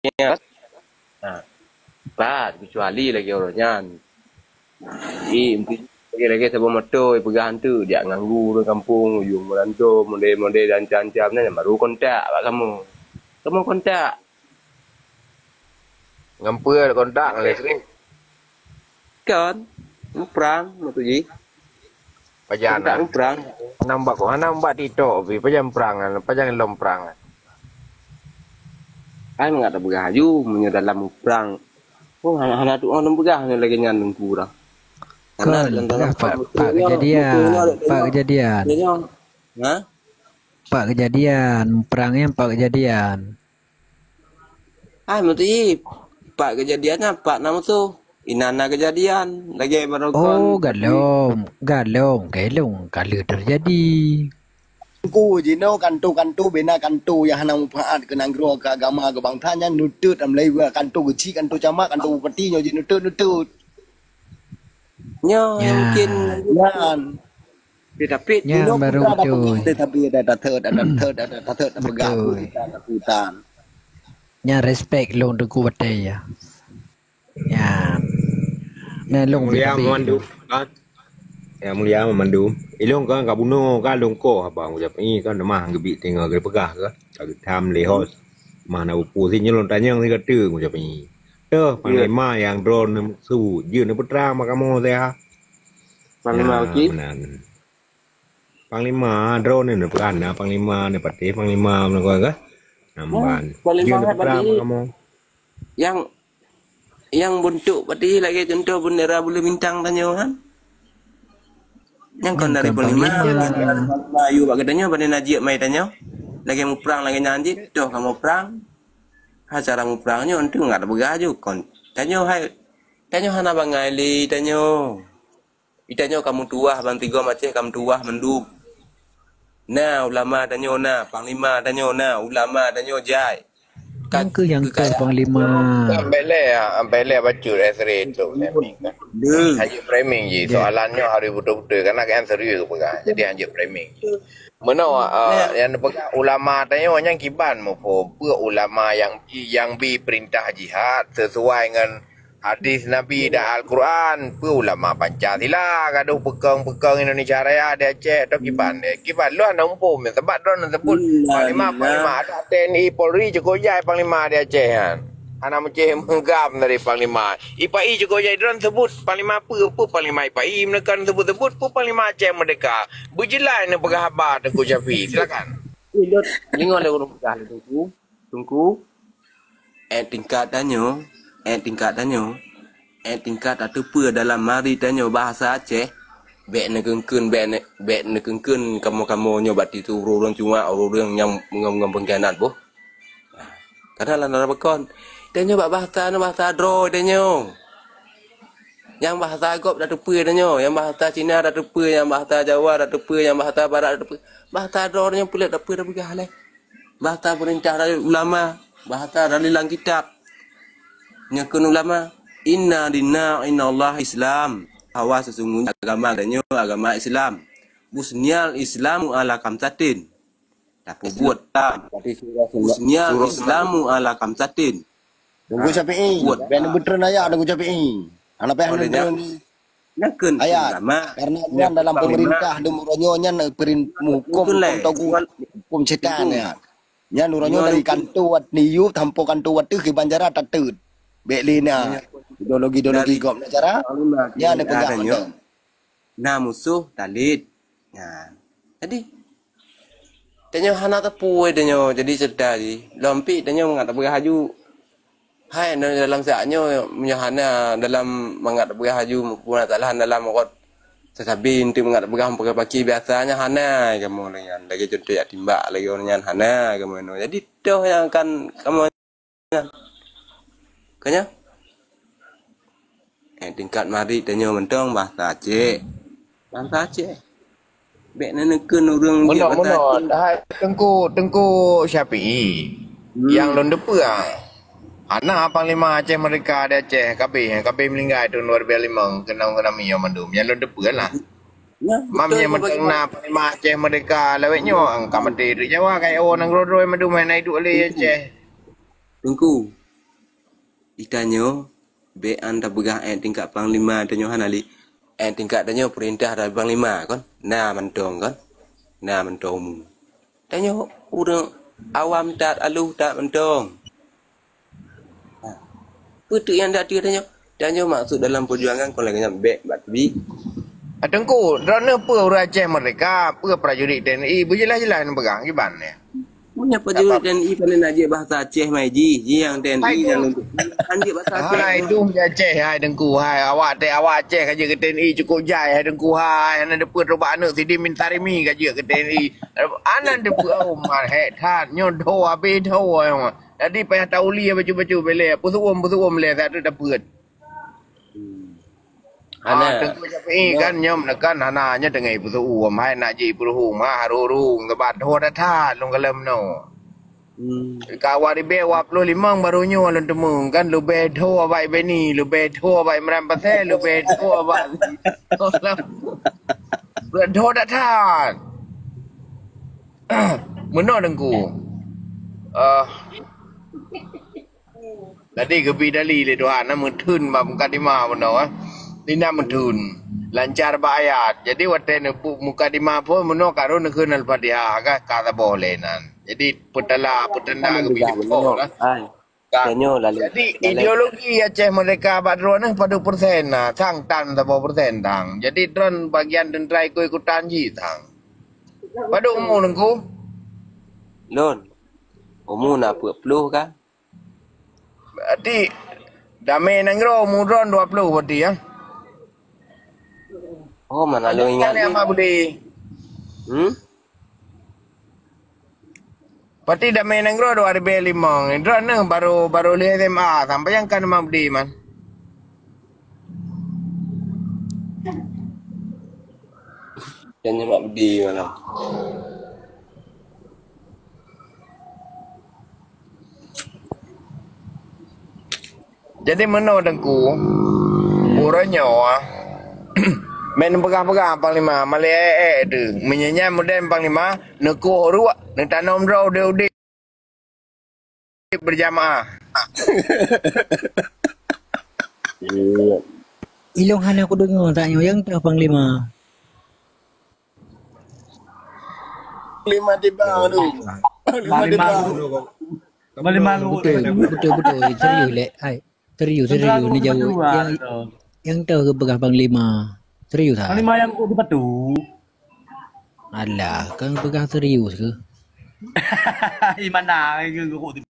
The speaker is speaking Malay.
Nah, bat kecuali lagi orangnya. Lagi-lagi sebelum matoi pegang tu dia nganggu di kampung ujung merantau model-model dan cancam ni baru kontak pak kamu. Kamu kontak. Ngampur kontak oleh sering. Kan? Perang tu ji. Pajana. Kontak perang. Nambak tito pi pajam perangan, pajang lom perangan. Ai mengat bergaju menyo dalam perang. Oh anak-anak tu orang begah ni lagi nyan kurang. Kon, pak kejadian. Hah? Pak kejadian, perangnya pak kejadian. Ah, mesti pak kejadiannya pak nama tu inana kejadian lagi Oh, barokon. galong, kalau terjadi. Ku jino kantu bena kantu yang hanang paat ke nanggro ke agama ke bangsanya nutut am lewa kantu kecil kantu camak kantu bupati nyo nutut Nyo mungkin yan tapi Nya baru cuy. tapi ada Betul. hutan Nya respect long tu ku batai ya. Ya. Nah long Mulia memandu. Ya mulia memandu. Ilong kan kabuno kan longko abang ucap ini kan mah gebi tengah ge pegah ke. Kag tham lehos. Mana upu si nyelon tanyang si katu ucap ini. Panglima yang drone suยืน putra makamu saya. panglima lagi. Panglima drone ni bukan na panglima ni pati panglima mana ka namban. Panglima putra pati makamu. yang bentuk pati lagi contoh bendera bulu bintang tanyo kan. Yang kon dari panglima ayu bak katanya pada najib mai tanyo. Lagi mu perang lagi nyanjit doh kamu perang. Acara mu perangnya untuk enggak ada begaju kon. Tanyo hana bangai li tanyo. Itanyo kamu tuah bang tiga macam kamu tuah mendub. Nah ulama tanyo nah panglima tanyo nah ulama tanyo jai. Yang ke panglima. Ambele baca esri itu hanya framing je soalannya hari betul-betul karena kan serius pegang jadi hanya framing mana yang pegang ulama tanya yang kiban mau ulama yang bi perintah jihad sesuai dengan hadis Nabi dan Al-Quran ulama Pancasila gaduh pegang Indonesia Raya dia cek atau kiban lu anak umpum sebab dia sebut panglima ada TNI Polri Jokowi panglima dia cek kan anak macam menggam dari panglima IPAI Jokowi dia sebut panglima apa panglima IPAI mereka sebut panglima Aceh Merdeka berjelas nak berkhabar Tengku Syafi silakan Lingon le urung pegah tungku tingkat atau apa dalam mari tanyo bahasa Aceh bek negengkeun kamu nyobat itu orang cuma orang yang ngom pengkhianat boh karena lan bekon tanyo bahasa dro tanyo yang bahasa Arab dah tepi tanyo yang bahasa Cina dah tepi yang bahasa Jawa dah tepi yang bahasa Barat dah tepi bahasa dro tanyo pelik dah tepi dah begah le bahasa perintah dari ulama bahasa dari lang kitab nyakun ulama inna Allah Islam hawa sesungguhnya agama adanya agama Islam busnial Islamu ala kamsatin tapi buat busnial Islamu ala kamsatin Tunggu Syafi'i ben betul ayat tunggu Syafi'i ana pe nyakun ulama karena dia dalam pemerintah demuronyonya hukum cetan ya nya nuronyo dari kantu wat niu tampo kantu wat ke banjara tatut Beklina ideologi gop cara ya ada pegang nah musuh talit nah jadi tanyo hana tepu tanyo jadi cerdas ji lompi tanyo mengat berhaju hai dalam saatnya menyahana dalam mengat berhaju pun salah dalam kot sesabin tu mengat berham pakai paki biasanya hana kamu dengan lagi contoh ya timbak lagi orangnya hana kamu jadi toh yang akan kamu kanya tingkat mari tanyo mentong bahasa Aceh bek nenekeun urang dia bahasa Tengku Syafi'i yang lon depa anak panglima Aceh Merdeka ada Aceh KB meninggal tahun 2005 kena mi yang mandum yang lon depa lah mamnya mentengna panglima Aceh Merdeka laweknya angka menteri Jawa kai nang rodoi mandum naik duk le Aceh tungku itanyo be anda pegang tingkat panglima tanyo hanali tingkat tanyo perintah dari panglima kan nah mentong kan nah mentong tanyo udah awam tak alu tak mentong betul yang tak dia tanyo maksud dalam perjuangan kalau lagi be batbi Tengku, drone apa orang Aceh mereka, apa prajurit TNI, berjelas-jelas yang pegang kiban ni. punya prajurit TNI paling nak je bahasa Aceh mai ji yang TNI yang anjir bahasa Aceh. Hai, itu Aceh, hai Tengku, hai awak Aceh kerja ke TNI cukup jai, hai Tengku, hai anak depan robak anak Sidi Mintarimi kerja ke TNI. Anak depan oh man het hat nyodoh habis tahu yang. Jadi payah tahu li baju-baju bele, pusuum le satu dapat. Tengku Japi kan nyom kan hananya dengan ibu tu hai nak ji ibu hung harurung tebat hoda tha long kalem no kawari be wap lo limang baru nyo lon temung kan lu be tho bai be ni lu be tho bai mram pase lu be tho bai lu hoda tha meno Tengku tadi kebi dali le Tuhan mun thun ba mukadimah meno Dina mentun lancar bayat jadi waten muka di mapo meno karun keun al-Fatihah kata boleh nan jadi putala kebi lah jadi ideologi Aceh mereka badron pada persen nah tang tan tabo persen tang jadi dron bagian dendrai ko ikutan ji tang pada umur Tengku lon umur nak 20 kan berarti damai nangro umur 20 berarti ya. Oh mana lo ingat ni apa budi? Pati dah main nangro 2005. Drone baru lihat SMA sampai yang kan nama budi man. Dan nyemak bedi mana? Jadi mana Tengku? Uranya main pegang-pegang panglima Malay tu menyanyi modern panglima neku ruak nak tanam draw dia berjamaah Ilong hana aku dengar tak yang dah panglima. Panglima di bang tu. Panglima di bang. Betul serius lek. Hai. Serius ni jauh. Yang tahu ke pegang panglima. Serius tak? Panglima yang di Batu. Alah, kan pegang serius ke? Di mana yang